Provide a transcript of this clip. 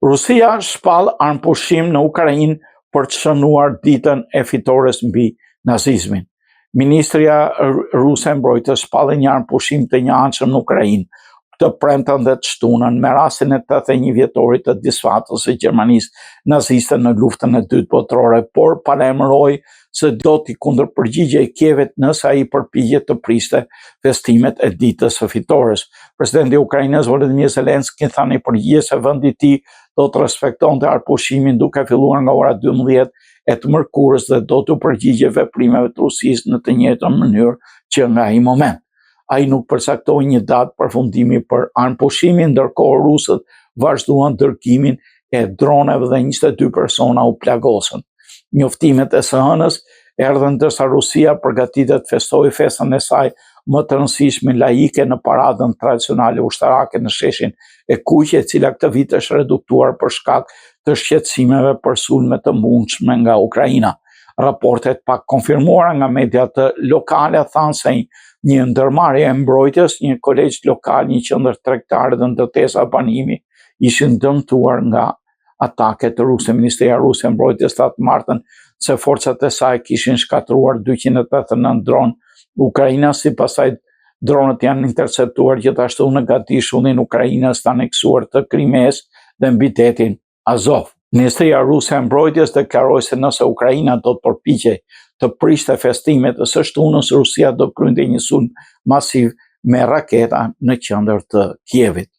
Rusia shpall armpushim në Ukrainë për të shënuar ditën e fitores mbi nazizmin. Ministria ruse e mbrojtjes shpalli një armpushim të njëanshëm në Ukrainë të premten dhe të shtunën me rastin e 81 vjetorit të disfatës së Gjermanisë naziste në luftën e dytë botërore, por paremëroi se do t'i kundërpërgjigjej Kievit nëse ai përpiqet të priste festimet e ditës së fitores. Presidenti i Ukrainës Volodymyr Zelensky tha në përgjigje se vendi i tij do të respektonte arpushimin duke filluar nga ora 12 e të mërkurës dhe do të përgjigje veprimeve të Rusisë në të njëjtën mënyrë që nga ai moment. Ai nuk përcaktoi një datë përfundimi për armpushimin, ndërkohë rusët vazhduan dërgimin e droneve dhe 22 persona u plagosën. Njoftimet e së hënës erdhën ndërsa Rusia përgatitet të festojë festën e saj më të rëndësishme laike në paradën tradicionale ushtarake në sheshin e Kuq, e cila këtë vit është reduktuar për shkak të shqetësimeve për sulme të mundshme nga Ukraina. Raportet pak konfirmuara nga mediat lokale thanë se një ndërmarrje e mbrojtjes, një kolegj lokal, një qendër tregtare dhe ndërtesa banimi ishin dëmtuar nga ataket ruse. Ministria ruse e mbrojtjes thatë martën se forcat e saj kishin shkatruar 289 dronë. Ukraina, sipas saj, dronët janë interceptuar gjithashtu në gatishullinë Ukrainës të aneksuar të Krimes dhe mbi detin Azov. Ministria ruse e mbrojtjes deklaroi se nëse Ukraina do të përpiqej të prishte festimet së shtunës, Rusia do kryente një sulm masiv me raketa në qendër të Kievit.